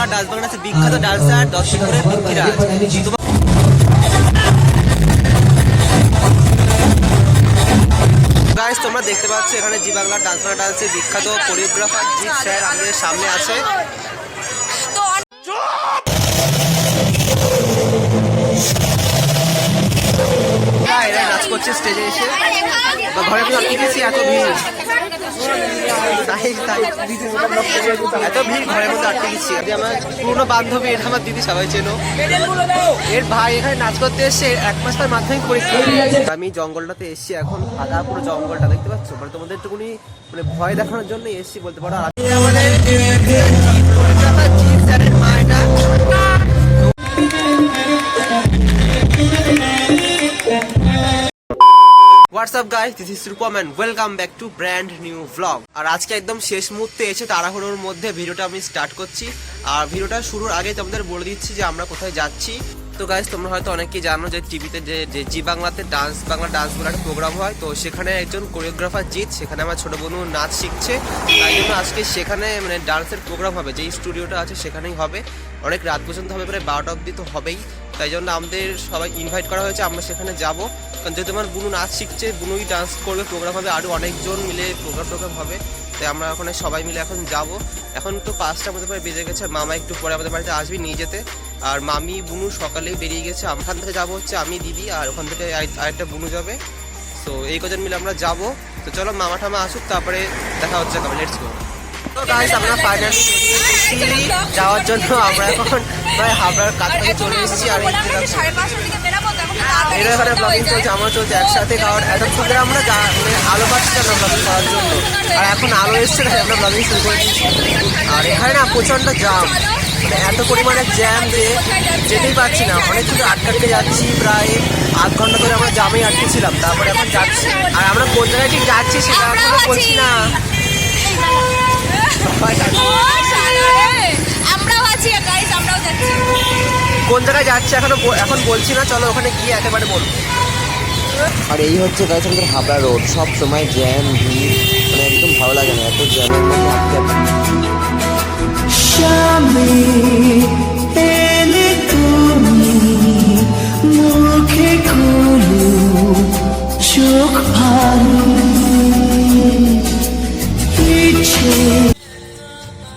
Bangla dance বাংলাদেশের বিখ্যাত dancer দর্শকপুরের Prithviraj. Guys তোমরা দেখতে পাচ্ছ এখানে জি বাংলা ডান্স বাংলা ডান্সের বিখ্যাত কোরিওগ্রাফার জিৎ স্যার আমাদের সামনে আছে। এরা নাচ করছে স্টেজে এসে, ঘরে তো আটকে গেছি, এত ভিড় এত ভিড় ঘরের মধ্যে আটকে গেছি। আমার পুরনো বান্ধবী, এটা আমার দিদি, সবাই চেনো। এর ভাই এখানে নাচ করতে এসে 1 মাস তার মাধ্যমিক পরীক্ষা। আমি জঙ্গলটাতে এসছি, এখন ফাঁকা পুরো জঙ্গলটা দেখতে পাচ্ছ, মানে তোমাদের একটুকুনি মানে ভয় দেখানোর জন্য এসছি বলতে পারো। আমাদের জিৎ স্যারের মা এটা। What's up guys, this is Rupam and welcome back to brand new vlog. আর আজকে একদম শেষ মুহূর্তে এসে তাড়াহুড়োর মধ্যে ভিডিওটা আমি স্টার্ট করছি। আর ভিডিওটা শুরুর আগে তোমাদের বলে দিচ্ছি যে আমরা কোথায় যাচ্ছি। তো গাইস তোমরা হয়তো অনেকেই জানো যে টিভিতে যে জি বাংলাতে বাংলা ডান্স বলে একটা প্রোগ্রাম হয়, তো সেখানে একজন কোরিওগ্রাফার জিৎ, সেখানে আমার ছোট বোনু নাচ শিখছে। তাই জন্য আজকে সেখানে মানে ডান্সের প্রোগ্রাম হবে, যেই স্টুডিওটা আছে সেখানেই হবে। অনেক রাত পর্যন্ত হবে, প্রায় 12টা অবধি তো হবেই। তাই জন্য আমাদের সবাই ইনভাইট করা হয়েছে, আমরা সেখানে যাবো। কারণ যেহেতু আমার বুনু নাচ শিখছে, বুনুই ডান্স করবে, প্রোগ্রাম হবে, আরও অনেকজন মিলে প্রোগ্রাম হবে। তাই আমরা ওখানে সবাই মিলে এখন যাব। এখন তো 5টা মধ্যে পরে বেজে গেছে, আর মামা একটু পরে আমাদের বাড়িতে আসবে নিয়ে যেতে। আর মামি বুনু সকালেই বেরিয়ে গেছে। ওখান থেকে যাবো হচ্ছে আমি, দিদি, আর ওখান থেকে আরেকটা বুনু যাবে। তো এই কজন মিলে আমরা যাব। তো চলো মামা ঠামা আসুক, তারপরে দেখা হচ্ছে। Let's go. তো গাইস আমরা ফাইনালি যাওয়ার জন্য আমরা এখন প্রায় হাবড়ার কাছ থেকে চলে এসেছি। আর এরা এখানে ব্লগিং চলছে, আমার চলছে একসাথে। কারণ এতক্ষণ ধরে আমরা মানে আলো পাচ্ছি না ব্লগিং করার জন্য, আর এখন আলো এসছে না, আমরা ব্লগিং শুরু করে দিচ্ছি। আর এখানে না প্রচণ্ড জ্যাম, মানে এত পরিমাণে জ্যাম যে যেতেই পারছি না। অনেক কিছু আটকাটকে যাচ্ছি, প্রায় 8 ঘন্টা ধরে আমরা জামেই আটকেছিলাম। তারপরে এখন যাচ্ছি, আর আমরা কোন জায়গায় ঠিক যাচ্ছি সেটা এখনো বলছি না। কোন জায়গায় যাচ্ছে এখন বলছি না, চলো ওখানে গিয়ে একেবারে বলবো। আর এই হচ্ছে গাইস আমাদের হাবড়া রোড, সব সময় জ্যাম ভিড়, মানে একদম ভালো লাগে না এত জ্যামের মধ্যে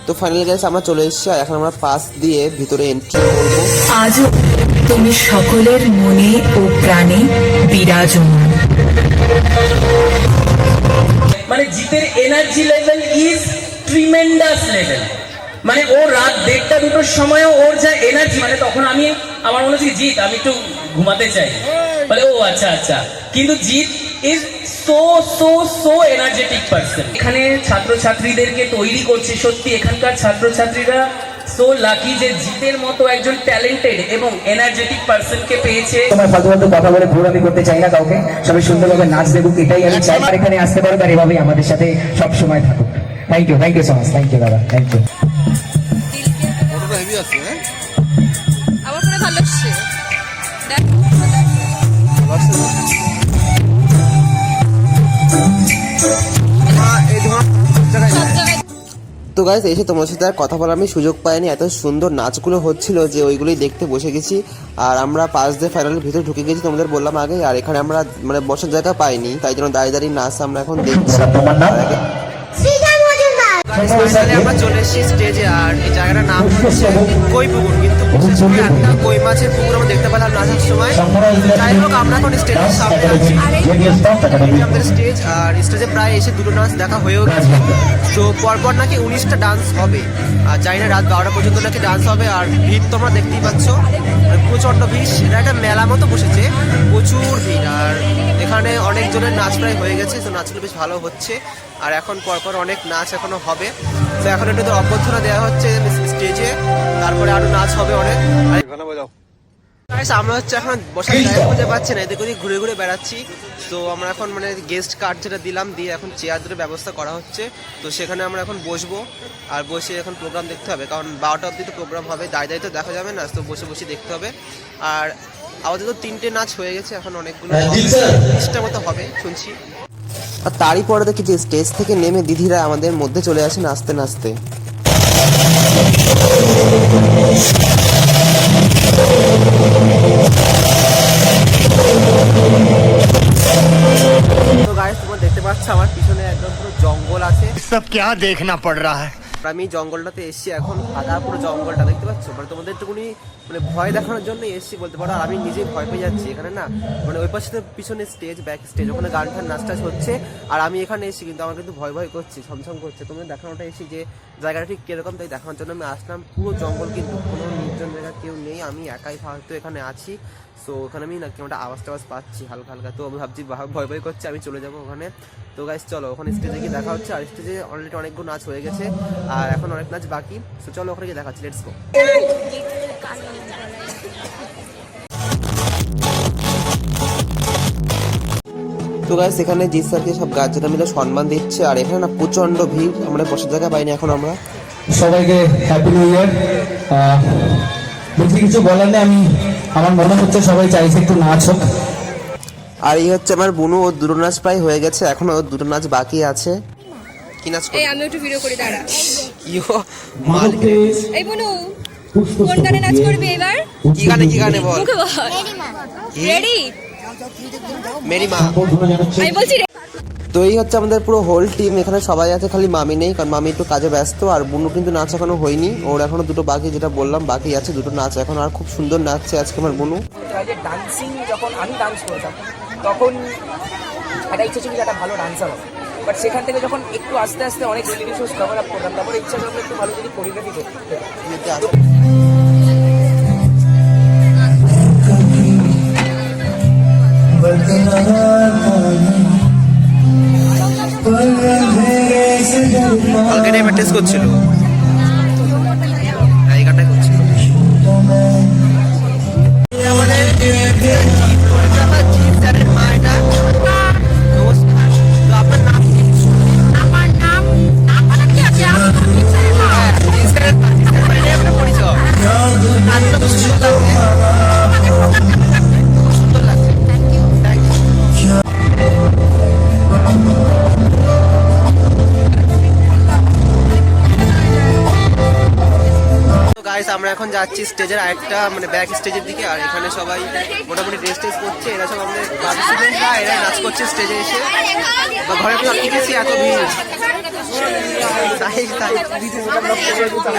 তো ফাইনালি গাইস আমরা চলে এসেছি। আর এখন আমরা পাস দিয়ে ভিতরে এন্ট্রি করবো। আজও তুমি সকলের মনে ও প্রাণে বিরাজমান। মানে জিতের energy level is tremendous level. মানে ও রাত 1:30-2টার সময়ও ওর যা এনার্জি, মানে তখন আমার মনে হচ্ছে জিৎ আমি একটু ঘুমাতে চাই, বলে ও আচ্ছা আচ্ছা। কিন্তু Jeet is so energetic person. এখানে ছাত্রছাত্রীদেরকে তৈরি করছে, সত্যি এখানকার ছাত্রছাত্রীরা সো লাকি যে জিতের মতো একজন ট্যালেন্টেড এবং এনার্জেটিক পারসনকে পেয়েছে। তোমার ফালতু কথা বলে ভুল আমি করতে চাই না কাউকে, সবাই সুন্দরভাবে নাচ দেবুক এটাই আমি চাই। আর এখানে আসতে পারো, আর এভাবেই আমাদের সাথে সব সময় থাকুক। Thank you so much. Thank you দাদা, থ্যাংক ইউ। ফটোটা হেভি আছে। হ্যাঁ আমার ফোনে ভালো লাগছে। তো গাইস এসে তোমার সাথে আর কথা বলার আমি সুযোগ পাইনি, এত সুন্দর নাচগুলো হচ্ছিল যে ওইগুলোই দেখতে বসে গেছি। আর আমরা পাশ দিয়ে ফাইনালি ভিতরে ঢুকে গেছি, তোমাদের বললাম আগে। আর এখানে আমরা মানে বসার জায়গা পাইনি, তাই জন্য দাঁড়িয়ে নাচ আমরা এখন দেখছি। আমরা চলে এসেছি স্টেজে, আর এই জায়গাটার নাম হচ্ছে কই পুকুর। কিন্তু বিশেষ করে একটা কই মাছের পুকুর আমরা দেখতে পেলাম নাচার সময়। যাই হোক আমরা এখন স্টেজের সামনে আছি, আমাদের স্টেজ। আর স্টেজে প্রায় এসে 2টো ডান্স দেখা হয়েও গেছে। তো পরপর নাকি 19টা ডান্স হবে, আর জানি না রাত 12টা পর্যন্ত নাকি ডান্স হবে। আর ভিড় তোমরা দেখতেই পাচ্ছ, প্রচণ্ড ভিড়। এটা একটা মেলা মতো বসেছে, প্রচুর ভিড়। আর এখানে অনেকজনের নাচ প্রায় হয়ে গেছে, তো নাচগুলো বেশ ভালো হচ্ছে। আর এখন পরপর অনেক নাচ এখনো হবে। তো এখন একটু অভ্যর্থনা দেওয়া হচ্ছে স্টেজে, তারপরে আরো নাচ হবে অনেক। আমরা হচ্ছে এখন বসার জায়গা খুঁজে পাচ্ছি না, এদিক ওদিক ঘুরে ঘুরে বেড়াচ্ছি। তো আমরা এখন মানে গেস্ট কার্ড যেটা দিলাম দিয়ে এখন চেয়ার দুটো ব্যবস্থা করা হচ্ছে। তো সেখানে আমরা এখন বসবো, আর বসে এখন প্রোগ্রাম দেখতে হবে। কারণ 12টা অবধি তো প্রোগ্রাম হবে, দাঁড়িয়ে তো দেখা যাবে না, তো বসে বসে দেখতে হবে। আর আমাদের তো 3টে নাচ হয়ে গেছে, এখন অনেকগুলো 30টা মতো হবে শুনছি। আর তারই পরে দেখি যে স্টেজ থেকে নেমে দিদিরা আমাদের মধ্যে চলে আসে নাচতে নাচতে। क्या देखना पड़ रहा है। আমি জঙ্গলটাতে এসেছি এখন, আধা পুরো জঙ্গলটা দেখতে পাচ্ছ, মানে তোমাদের একটুকুনি মানে ভয় দেখানোর জন্য এসেছি বলতে পারো। আর আমি নিজেই ভয় পেয়ে যাচ্ছি এখানে না, মানে ওই পাশে তো পিছনে স্টেজ, ব্যাক স্টেজ, ওখানে গান টান নাচ টাচ হচ্ছে, আর আমি এখানে এসেছি কিন্তু আমার কিন্তু ভয় ভয় করছি, ছমছম করছে। তোমাদের দেখানোটা এসেছি যে জায়গাটা ঠিক কিরকম, তাই দেখানোর জন্য আমি আসলাম। পুরো জঙ্গল কিন্তু, কোনো নির্জন জায়গা কেউ নেই, আমি একাই হয়তো এখানে আছি। সো ওখানে আমি না কেমনটা আওয়াজ টাওয়াজ পাচ্ছি হালকা হালকা, তো আমি ভাবছি ভয় ভয় করছে, আমি চলে যাবো ওখানে। তো গাইস চলো ওখানে স্টেজে গিয়ে দেখা হচ্ছে, আর স্টেজে অলরেডি অনেকগুলো নাচ হয়ে গেছে আর এখন অনেক নাচ বাকি। তো চলো ওখানে গিয়ে দেখাচ্ছি, লেটস গো। তো গাইস এখানে জিৎ স্যারকে সব গার্জেনরা মিলে সম্মান দিচ্ছে, আর এখানে না প্রচন্ড ভিড়, আমরা বসার জায়গা পাইনি এখন আমরা। সবাইকে হ্যাপি নিউ ইয়ার। বেশি কিছু বলার নেই, আমার মনে হচ্ছে সবাই চাইছে একটু নাচ হোক। আর এই হচ্ছে আমার বুনু, ওর দুটো নাচ প্রায় হয়ে গেছে, এখন ওর দুটো নাচ বাকি আছে। কি নাচ এই আমি একটু ভিডিও করি, দাঁড়া। কি ও মালিক, এই বনু, কোন গানে নাচ করবি এবার? কি গানে বল। মুখে বল। রেডি? মেরি মা। আমি বলছি তো এই হচ্ছে আমাদের পুরো হোল টিম, এখানে সবাই আছে, খালি মামি নেই, কারণ মামি একটু কাজে ব্যস্ত। আর বুনু কিন্তু নাচ এখনো হয়নি, ওর এখনো দুটো বাকি, যেটা বললাম বাকি আছে দুটো নাচ এখন। আর খুব সুন্দর নাচছে আজকে আমার বুনু। ডান্সিং যখন আমি ডান্স করতাম তখন একটা ইচ্ছা ছিল যে একটা ভালো ডান্সার হবে, বাট সেখান থেকে যখন একটু আস্তে আস্তে অনেক রিয়েলিটি শোজ কভার আপ করলাম, তারপরে ইচ্ছা করলো একটু ভালো যদি কোরিওগ্রাফি করতে। কালকে টাইম টেস্ট করছিল, এই গানটাই করছিল। গাইস আমরা এখন যাচ্ছি স্টেজের আরেকটা মানে ব্যাক স্টেজের দিকে, আর এখানে সবাই মোটামুটি ড্রেস টেস করছে, এরা সব আমাদের পার্টিসিপেন্টরা, এরা নাচ করছে স্টেজে এসে। বা ঘরে তো আটকে গেছি, এত ভিড়,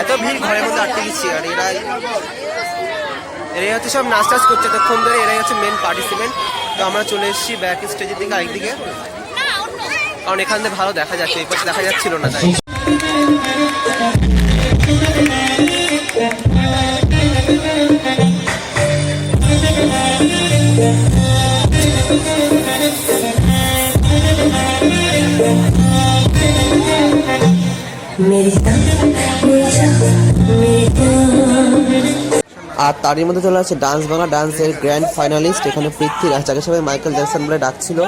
এত ভিড় ঘরের মধ্যে আটকে গেছি। আর এরাই হচ্ছে সব নাচ টাচ করছে তখন ধরে, এরাই হচ্ছে মেন পার্টিসিপেন্ট। তো আমরা চলে এসেছি ব্যাক স্টেজের দিকে আরেকদিকে, কারণ এখান থেকে ভালো দেখা যাচ্ছে, এই পাশে দেখা যাচ্ছিল না তাই। আর তারই মধ্যে চলে আসছে ডান্স বাংলা ডান্সের গ্র্যান্ড ফাইনালিস্ট, এখানে পৃথ্বীরাজ, যাকে সবাই মাইকেল জ্যাকসন বলে ডাকছিল।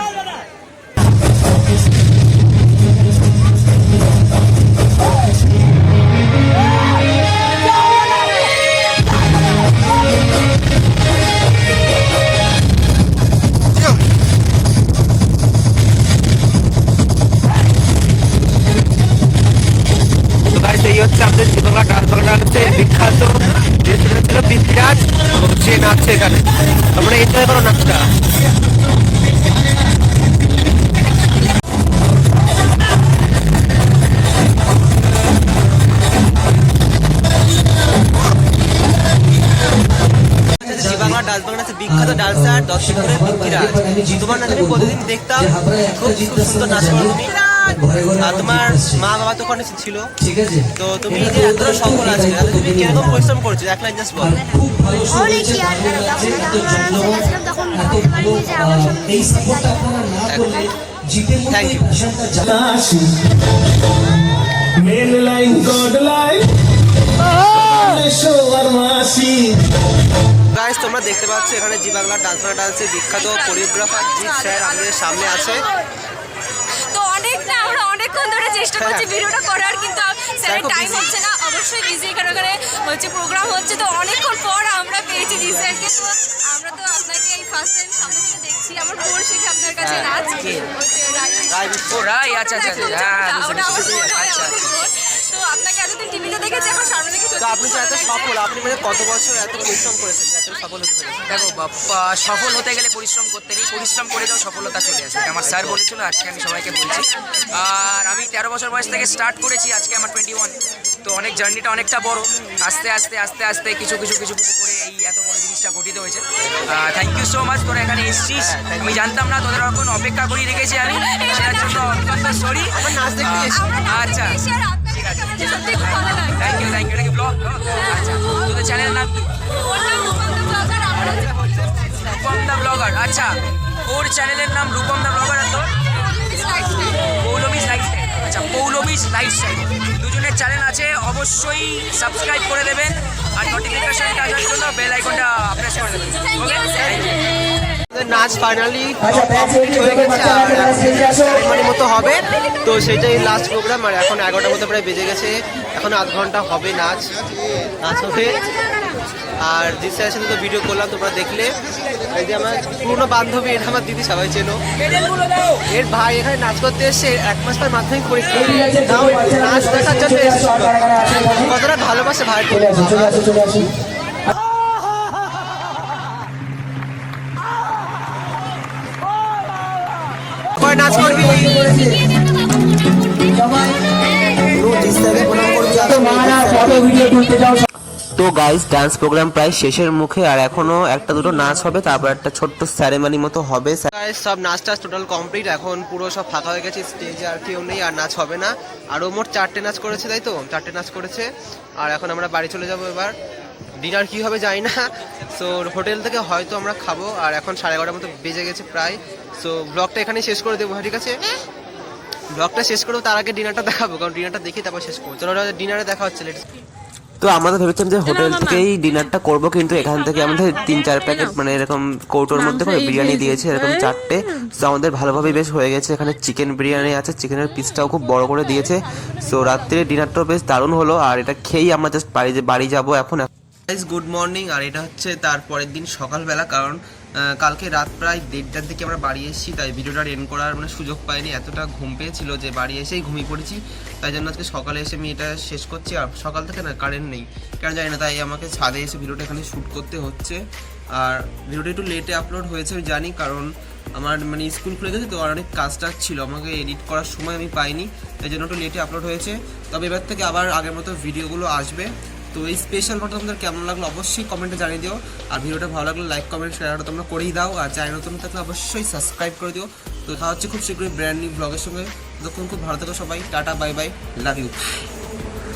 এই হচ্ছে আমাদের জীবনকা ডান্স বাংলা ডান্সের বিখ্যাত যে ছিল পৃথ্বীরাজ, সে নাচছে এখানে, তোমরা এনজয় করো নাচটা। বাংলা ডান্স বাংলা বিখ্যাত ডান্সার দর্শকের পৃথ্বীরাজ, তোমার নাচ আমি প্রতিদিন দেখতাম, খুব সুন্দর নাচ করো তুমি। আর তোমার মা বাবা তো ওখানে ছিল, তো তুমি যে এতটা সফল আছে, তুমি কিরকম পরিশ্রম করছো, এক লাইন জাস্ট বলো। Thank you. গাইস তোমরা দেখতে পাচ্ছ এখানে জি বাংলা ডান্স বাংলা ডান্সের বিখ্যাত কোরিওগ্রাফার জিৎ স্যার আমাদের সামনে আছে। তো অনেক না, আমরা অনেকক্ষণ ধরে চেষ্টা করছি ভিডিওটা করার, কিন্তু স্যারের টাইম হচ্ছে না, অবশ্যই বিজি, এখানে হচ্ছে প্রোগ্রাম হচ্ছে, তো অনেকক্ষণ পর আমরা পেয়েছি জি স্যারকে। তো আমরা তো আপনাকে এই ফার্স্ট টাইম সামনে থেকে দেখছি, আমার বোন শিখে আপনার কাছে নাচ, রাই, আচ্ছা আচ্ছা, ওটা আমার বোন হয়, আমাদের বোন। তো আপনাকে এতদিন টিভিতে দেখেছি, এখন সামনে থেকে তো সত্যি আপনি খুব যে ভালো এত লাগছে। সফল, আপনি মানে কত বছর এত পরিশ্রম করেছেন যে এত সফল হতে পেরেছেন? দেখো বাপ্পা, সফল হতে গেলে পরিশ্রম করতে নেই, পরিশ্রম করে যাও সফলতা চলে আসে, এটা আমার স্যার বলেছিল, আজকে আমি সবাইকে বলছি। আর আমি 13 বছর বয়স থেকে স্টার্ট করেছি, আজকে আমার 21। তো অনেক জার্নিটা অনেকটা বড়, আস্তে আস্তে আস্তে আস্তে কিছু কিছু কিছু কিছু করে এই এত বড় জিনিসটা গঠিত হয়েছে। থ্যাংক ইউ সো মাচ, তোরা এখানে এসছিস, আমি জানতাম না, তোদের এখন অপেক্ষা করে রেখেছি আমি, সেটার জন্য অত্যন্ত সরি। আমার নাচ দেখতে এসেছি। আমরা নাচ আচ্ছা। দেখতে এসে আর আপনাকে দেখে আমার সত্যি খুব ভালো লাগছে। থ্যাংক ইউ, এটা কি ব্লগ? আচ্ছা, তোদের চ্যানেলের নাম কি? ওর নাম রূপম দা ব্লগার, আমরা হচ্ছে রূপম দা ব্লগার। আচ্ছা, ওর চ্যানেলের নাম রূপম দা ব্লগার, আর তোর? পৌলমীজ লাইফস্টাইল। আচ্ছা, পৌলমীজ লাইফস্টাইল, দুজনের চ্যানেল আছে, অবশ্যই সাবস্ক্রাইব করে দেবেন আর নোটিফিকেশনটা আসার জন্য বেল আইকনটা প্রেস করে দেবেন। ওকে, থ্যাংক ইউ। আমাদের নাচ ফাইনালি কমপ্লিট হয়ে গেছে আর সেরেমনি মতো হবে। তো সেইটাই লাস্ট প্রোগ্রাম, আর এখন 11টার মতো প্রায় বেজে গেছে, এখন আধ ঘন্টা হবে নাচ হবে। আর দিশার সাথে তো ভিডিও করলাম, তোমরা দেখলে। এই যে আমার পুরনো বান্ধবী, এটা আমার দিদি, সবাই চেনো। এর ভাই এখানে নাচ করতে এসে 1 মাস পর মাধ্যমিক পরীক্ষা, তাও নাচ দেখার জন্য এসেছিল। কতটা ভালোবাসে ভাই। কয় নাচ করবি? তো গাইস, ডান্স প্রোগ্রাম প্রায় শেষের মুখে, আর এখনো একটা দুটো নাচ হবে, তারপর একটা ছোট্ট সেরেমনি মতো হবে। সব নাচ টাচ টোটাল কমপ্লিট, এখন পুরো সব ফাঁকা হয়ে গেছে, স্টেজে আর কেউ নেই, আর নাচ হবে না। আর ও মোট 4টে নাচ করেছে, তাই তো 4টে নাচ করেছে। আর এখন আমরা বাড়ি চলে যাবো এবার। ডিনার কী হবে জানি না, সো হোটেল থেকে হয়তো আমরা খাবো। আর এখন 11:30 মতো বেজে গেছে প্রায়। সো ব্লগটা এখানেই শেষ করে দেবো, ঠিক আছে? ব্লগটা শেষ করবো, তার আগে ডিনারটা দেখাবো, কারণ ডিনারটা দেখি তারপর শেষ করবো। চলো ডিনারে দেখা হচ্ছে। তো আমাদের ভেবেছিলাম যে হোটেল থেকেই ডিনারটা করব, কিন্তু এখান থেকে আমাদের 3-4 প্যাকেট মানে এরকম কৌটোর মধ্যে করে বিরিয়ানি দিয়েছে, এরকম 4টে। সো আমাদের ভালোভাবে বেশ হয়ে গেছে। এখানে চিকেন বিরিয়ানি আছে, চিকেনের পিসটাও খুব বড় করে দিয়েছে। সো রাত্রে ডিনারটাও বেশ দারুণ হলো, আর এটা খেয়েই আমরা জাস্ট বাড়ি যাবো এখন। Good morning. আর এটা হচ্ছে তার পরের দিন সকালবেলা, কারণ কালকে রাত প্রায় 1:30টার দিকে আমরা বাড়ি এসেছি, তাই ভিডিওটা এন্ড করার মানে সুযোগ পাইনি, এতটা ঘুম পেয়েছিল যে বাড়ি এসেই ঘুমিয়ে পড়েছি। তাই জন্য আজকে সকালে এসে আমি এটা শেষ করছি। আর সকাল থেকে না কারেন্ট নেই, কেন জানি না, তাই আমাকে ছাদে এসে ভিডিওটা এখানে শ্যুট করতে হচ্ছে। আর ভিডিওটা একটু লেটে আপলোড হয়েছে আমি জানি, কারণ আমার মানে স্কুল খুলে গেছে, তো আর অনেক কাজ টাজ ছিল, আমাকে এডিট করার সময় আমি পাইনি, তাই জন্য একটু লেটে আপলোড হয়েছে। তবে এবার থেকে আবার আগের মতো ভিডিওগুলো আসবে। তো এই স্পেশাল ফটো তোমাদের কেমন লাগলো অবশ্যই কমেন্টে জানিয়ে দিও। আর ভিডিওটা ভালো লাগলে লাইক কমেন্ট শেয়ারটা তোমরা করেই দাও। আর চ্যানেল নতুন থাকলে অবশ্যই সাবস্ক্রাইব করে দিও। তো দেখা হচ্ছে খুব শীঘ্রই ব্র্যান্ড নিউ ব্লগের সঙ্গে। ততক্ষণ খুব ভালো থেকো সবাই, tata, bye bye, love you.